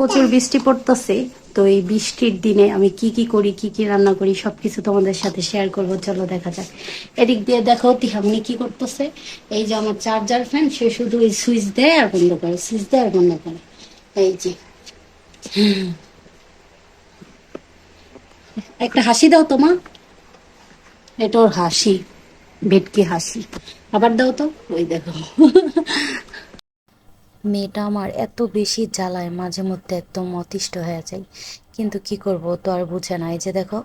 প্রচুর বৃষ্টি পড়তেছে। তো এই বৃষ্টির দিনে আমি কি কি করি, কি কি রান্না করি, সবকিছু তোমাদের সাথে শেয়ার করবো। চলো দেখা যাক। এদিক দিয়ে দেখো তিহামনি কি করতেছে। এই যে আমার চার্জার ফ্যান, সে শুধু এই সুইচ দেয় আর বন্ধ করে, সুইচ দেয় আর বন্ধ করে। এই যে একটা হাসি দাও তোমা। এটা ওর হাসি, ভেটকি হাসি। আবার দাও তো, ওই দেখো। মেয়েটা আমার এত বেশি জ্বালায়, মাঝে মধ্যে একদম অতিষ্ঠ হয়ে যায়। কিন্তু কি করব, তো আর বুঝে না। এই যে দেখো,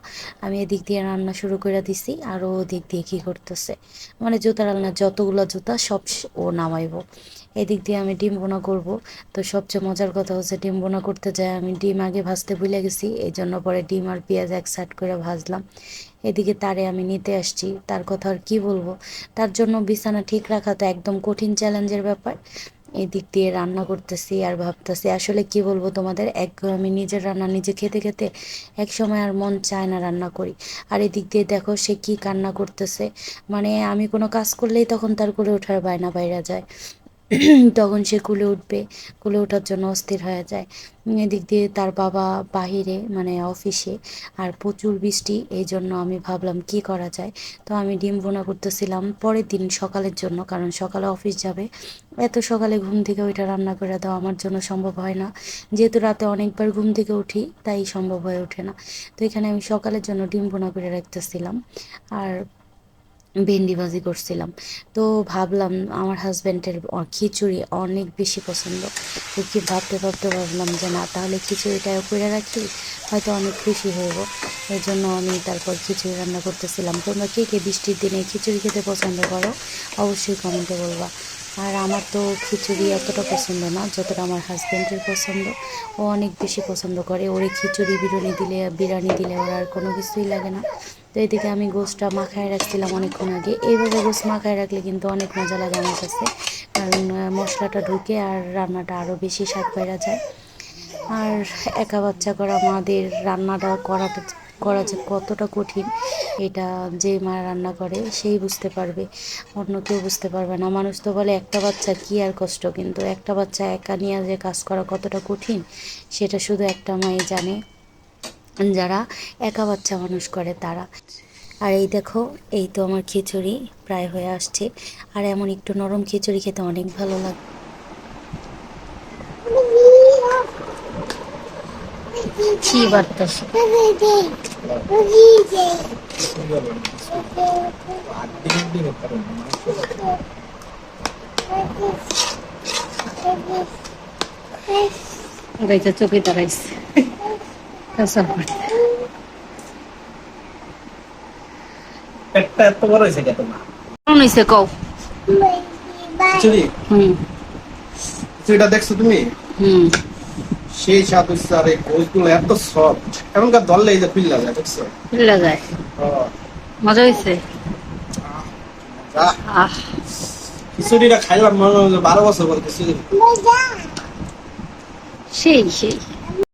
আমি এদিক দিয়ে রান্না শুরু করে দিছি আর ও দিক দিয়ে কি করতেছে, মানে জুতা রান্না যতগুলো জুতা সব ও নামাইবো। এদিক দিয়ে আমি ডিম বোনা করব। তো সবচেয়ে মজার কথা হচ্ছে, ডিম বোনা করতে যায় আমি ডিম আগে ভাজতে ভুলে গেছি, এই জন্য পরে ডিম আর পেঁয়াজ এক সাইড করে ভাজলাম। এদিকে তারে আমি নিতে আসছি, তার কথা আর কি বলবো। তার জন্য বিছানা ঠিক রাখা তো একদম কঠিন চ্যালেঞ্জের ব্যাপার। এদিক দিয়ে রান্না করতেছি আর ভাবতেছি, আসলে কি বলবো তোমাদের, আমি নিজের রান্না নিজে খেতে খেতে এক সময় আর মন চায় না রান্না করি। আর এদিক দিয়ে দেখো সে কি কান্না করতেছে, মানে আমি কোনো কাজ করলেই তখন তার কোলে ওঠার বায়না বাইরা যায়। তখন সে কুলে উঠবে, কুলে ওঠার জন্য অস্থির হয়ে যায়। এদিক দিয়ে তার বাবা বাহিরে, মানে অফিসে, আর প্রচুর বৃষ্টি, এই জন্য আমি ভাবলাম কি করা যায়। তো আমি ডিম ভুনা করতেছিলাম পরের দিন সকালের জন্য, কারণ সকালে অফিস যাবে। এত সকালে ঘুম থেকে ওইটা রান্না করে দেওয়া আমার জন্য সম্ভব হয় না, যেহেতু রাতে অনেকবার ঘুম থেকে উঠি, তাই সম্ভব হয়ে ওঠে না। তো এখানে আমি সকালের জন্য ডিম ভুনা করে রাখতেছিলাম আর ভেন্ডি ভাজি করছিলাম। তো ভাবলাম আমার হাজব্যান্ডের খিচুড়ি অনেক বেশি পছন্দ। তো কি ভাবতে ভাবতে ভাবলাম যে না, তাহলে খিচুড়িটাও করে রাখি, হয়তো অনেক খুশি হইব। এই জন্য আমি তারপর খিচুড়ি রান্না করতেছিলাম। তোমরা কে কে বৃষ্টির দিনে খিচুড়ি খেতে পছন্দ করো, অবশ্যই কমেন্টে বলবা। আর আমার তো খিচুড়ি এতটা পছন্দ না যতটা আমার হাজব্যান্ডের পছন্দ। ও অনেক বেশি পছন্দ করে, ওরে খিচুড়ি বিরিয়ানি দিলে ওর আর কোনো কিছুই লাগে না। তো এদিকে আমি গোশটা মাখায় রাখছিলাম অনেকক্ষণ আগে। এইভাবে গোশ মাখায় রাখলে কিন্তু অনেক মজা লাগে আমার কাছে, কারণ মশলাটা ঢুকে আর রান্নাটা আরও বেশি স্বাদ বেড়ে যায়। আর একা বাচ্চা করা মাদের রান্নাটা করা যে কতটা কঠিন, এটা যে মা রান্না করে সেই বুঝতে পারবে, অন্য কেউ বুঝতে পারবে না। মানুষ তো বলে একটা বাচ্চা কি আর কষ্ট, কিন্তু একটা বাচ্চা একা নিয়ে যে কাজ করা কতটা কঠিন, সেটা শুধু একটা মাই জানে, যারা একা বাচ্চা মানুষ করে তারা। আর এই দেখো, এই তো আমার খিচুড়ি প্রায় হয়ে আসছে। আর এমন একটু নরম খিচুড়ি খেতে অনেক ভালো লাগে। কি বার্তাস গাইতে চোখে দাঁড়াইছে। পেটটা এত বড় হয়েছে কেন না? কেমন হয়েছে কও? খিচুড়ি, হুম খিচুড়িটা দেখছো তুমি? হুম। সেই স্বাদ হচ্ছে। আর এই গোশগুলো এত সফট, এমনকার ধরলে এই যে পিল্লা যায়, দেখছো? পিল্লা যায়। আহ, মজা হয়েছে। আহ, আহ, খিচুড়িটা খাইলাম মনে হয় যে 12 বছর পর খিচুড়ি। সেই সেই।